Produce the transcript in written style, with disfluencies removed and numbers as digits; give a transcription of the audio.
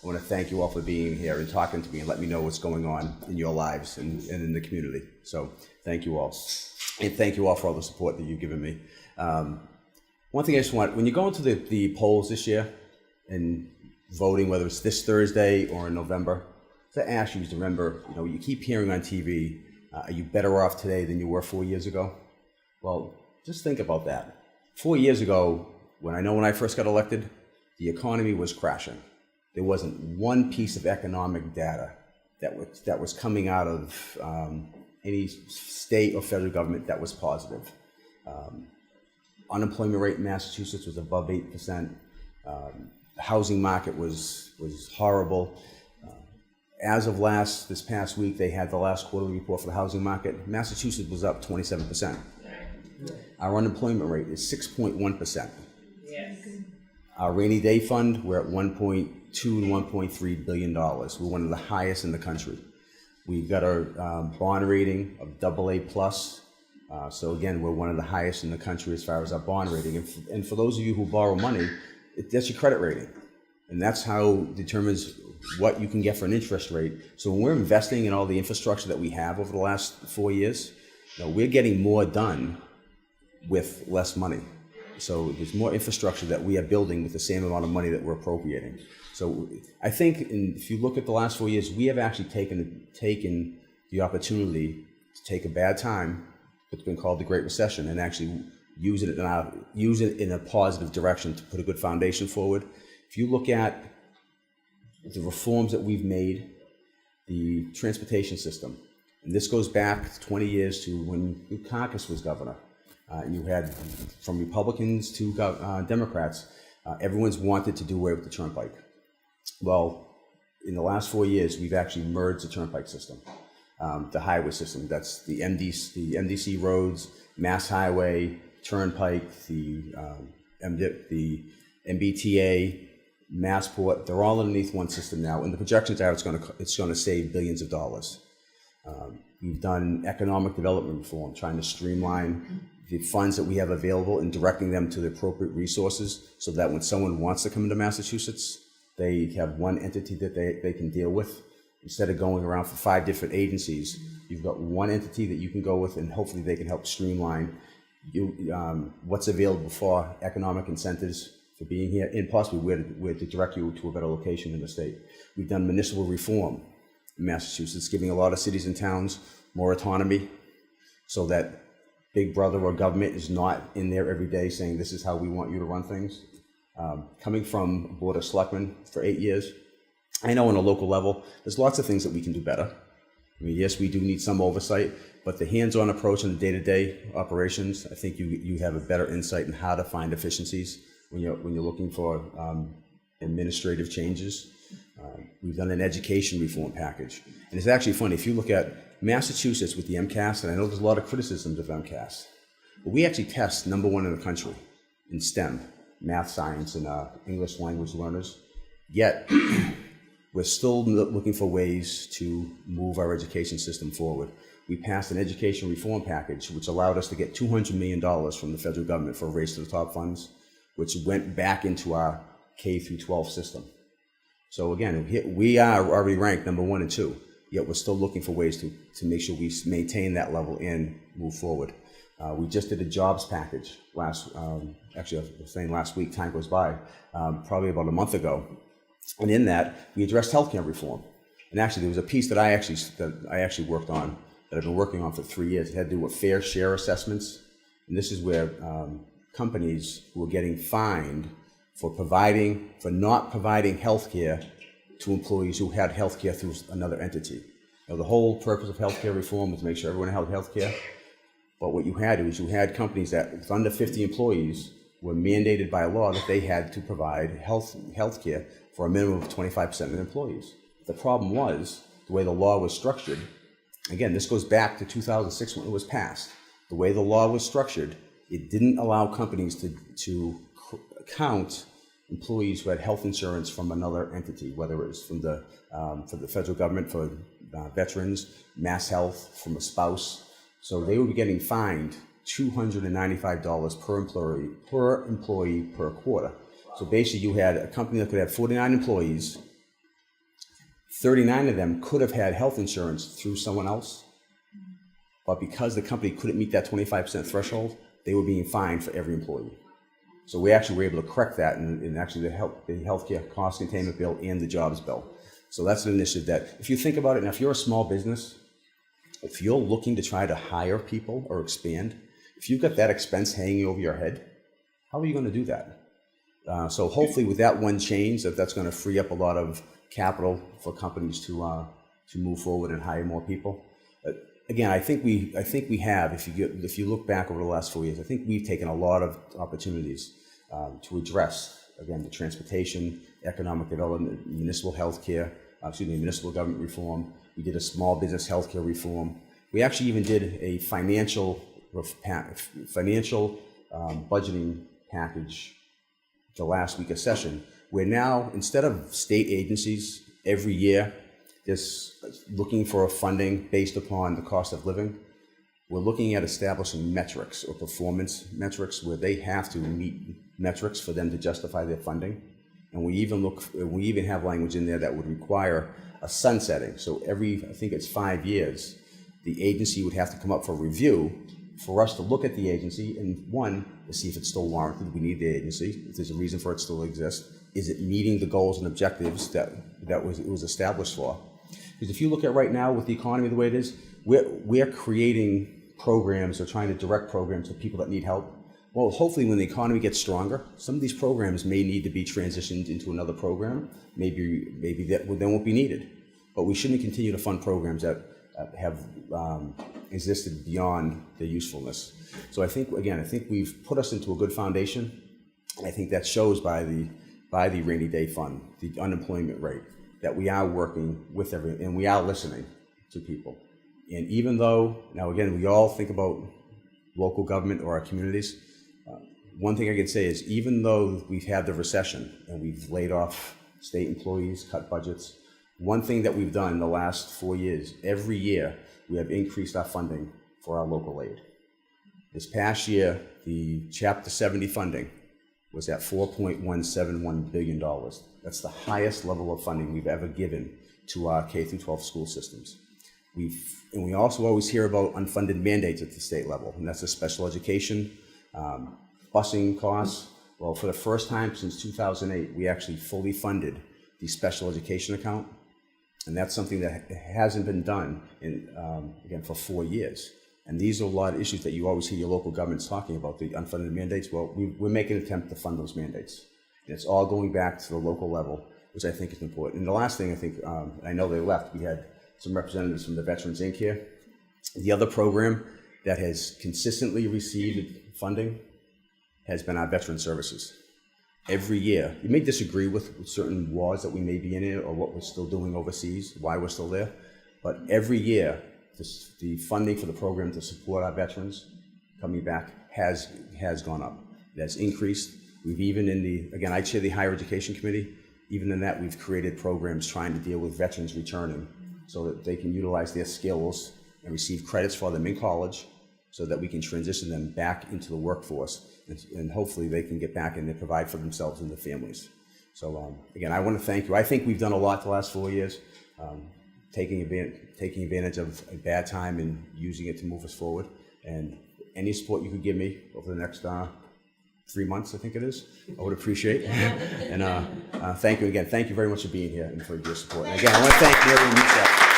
I want to thank you all for being here and talking to me and let me know what's going on in your lives and in the community. So thank you all. And thank you all for all the support that you've given me. One thing I just want, when you go into the polls this year and voting, whether it's this Thursday or in November, to ask you to remember, you keep hearing on TV, are you better off today than you were 4 years ago? Well, just think about that. 4 years ago, when I first got elected, the economy was crashing. There wasn't one piece of economic data that was coming out of any state or federal government that was positive. Unemployment rate in Massachusetts was above 8%. The housing market was horrible. As of this past week, they had the last quarterly report for the housing market. Massachusetts was up 27%. Our unemployment rate is 6.1%. Yes. Our rainy day fund, we're at $1.2 and $1.3 billion. We're one of the highest in the country. We've got our bond rating of AA+. So again, we're one of the highest in the country as far as our bond rating. And for those of you who borrow money, that's your credit rating. And that's how determines what you can get for an interest rate. So when we're investing in all the infrastructure that we have over the last 4 years, we're getting more done with less money. So there's more infrastructure that we are building with the same amount of money that we're appropriating. So I think if you look at the last 4 years, we have actually taken the opportunity to take a bad time, what's been called the Great Recession, and actually use it in a positive direction to put a good foundation forward. If you look at the reforms that we've made, the transportation system, and this goes back 20 years to when Dukakis was governor. You had from Republicans to Democrats, everyone's wanted to do away with the turnpike. Well, in the last 4 years, we've actually merged the turnpike system, the highway system. That's the MDC roads, Mass Highway, Turnpike, the MBTA, Massport. They're all underneath one system now, and the projections are it's going to save billions of dollars. We've done economic development reform, trying to streamline the funds that we have available and directing them to the appropriate resources so that when someone wants to come into Massachusetts, they have one entity that they can deal with. Instead of going around for 5 different agencies, you've got one entity that you can go with, and hopefully they can help streamline what's available for economic incentives for being here, and possibly where to direct you to a better location in the state. We've done municipal reform in Massachusetts, giving a lot of cities and towns more autonomy so that Big Brother or government is not in there every day saying, this is how we want you to run things. Coming from a Board of Selectmen for 8 years, I know on a local level, there's lots of things that we can do better. I mean, yes, we do need some oversight, but the hands-on approach in the day-to-day operations, I think you have a better insight in how to find efficiencies when you're looking for administrative changes. We've done an education reform package. And it's actually funny, if you look at Massachusetts with the MCAS, and I know there's a lot of criticisms of MCAS, but we actually test #1 in the country in STEM, math, science, and English language learners. Yet, we're still looking for ways to move our education system forward. We passed an education reform package, which allowed us to get $200 million from the federal government for Race to the Top funds, which went back into our K through 12 system. So again, we are already ranked #1 and 2, yet we're still looking for ways to make sure we maintain that level and move forward. We just did a jobs package actually I was saying last week, time goes by, probably about a month ago. And in that, we addressed healthcare reform. And actually, there was a piece that I actually worked on, that I've been working on for 3 years. It had to do with fair share assessments. And this is where companies who are getting fined for not providing healthcare to employees who had healthcare through another entity. The whole purpose of healthcare reform was to make sure everyone had healthcare. But what you had is you had companies that with under 50 employees were mandated by law that they had to provide healthcare for a minimum of 25% of their employees. The problem was the way the law was structured. Again, this goes back to 2006 when it was passed. The way the law was structured, it didn't allow companies to count employees who had health insurance from another entity, whether it was from the federal government for veterans, Mass Health from a spouse. So they would be getting fined $295 per employee per quarter. So basically you had a company that could have 49 employees 39 of them could have had health insurance through someone else, but because the company couldn't meet that 25% threshold, they were being fined for every employee. So we actually were able to correct that in actually the healthcare cost containment bill and the jobs bill. So that's an initiative that, if you think about it, now if you're a small business, if you're looking to try to hire people or expand, if you've got that expense hanging over your head, how are you going to do that? So hopefully with that one change, that's going to free up a lot of capital for companies to move forward and hire more people. Again, I think we have, if you look back over the last 4 years, I think we've taken a lot of opportunities to address, again, the transportation, economic development, municipal municipal government reform. We did a small business healthcare reform. We actually even did a financial budgeting package the last week of session, where now, instead of state agencies every year just looking for funding based upon the cost of living, we're looking at establishing metrics or performance metrics where they have to meet metrics for them to justify their funding. And we even have language in there that would require a sunsetting. So I think it's 5 years, the agency would have to come up for review for us to look at the agency and, one, to see if it's still warranted. We need the agency, if there's a reason for it still exists. Is it meeting the goals and objectives that it was established for? Because if you look at right now with the economy the way it is, we're creating programs or trying to direct programs to people that need help. Well, hopefully when the economy gets stronger, some of these programs may need to be transitioned into another program. Maybe that they won't be needed. But we shouldn't continue to fund programs that have existed beyond their usefulness. So I think we've put us into a good foundation. And I think that shows by the rainy day fund, the unemployment rate, that we are working with and we are listening to people. And even though, now again, we all think about local government or our communities, one thing I can say is even though we've had the recession and we've laid off state employees, cut budgets, one thing that we've done in the last 4 years, every year we have increased our funding for our local aid. This past year, the Chapter 70 funding was at $4.171 billion. That's the highest level of funding we've ever given to our K-12 school systems. And we also always hear about unfunded mandates at the state level, and that's the special education, busing costs. Well, for the first time since 2008, we actually fully funded the special education account, and that's something that hasn't been done again for 4 years. And these are a lot of issues that you always hear your local governments talking about, the unfunded mandates. Well, we're making an attempt to fund those mandates, and it's all going back to the local level, which I think is important. And the last thing I think, I know they left, we had some representatives from the Veterans Inc. here. The other program that has consistently received funding has been our veteran services. Every year, you may disagree with certain wars that we may be in it or what we're still doing overseas, why we're still there, but every year, the funding for the program to support our veterans coming back has gone up. It has increased. We've even again, I chair the Higher Education Committee, even in that we've created programs trying to deal with veterans returning so that they can utilize their skills and receive credits for them in college so that we can transition them back into the workforce and hopefully they can get back and they provide for themselves and their families. So again, I want to thank you. I think we've done a lot the last 4 years, taking advantage of a bad time and using it to move us forward. And any support you could give me over the next 3 months, I think it is, I would appreciate. And thank you again. Thank you very much for being here and for your support. And again, I want to thank Mary and Lisa.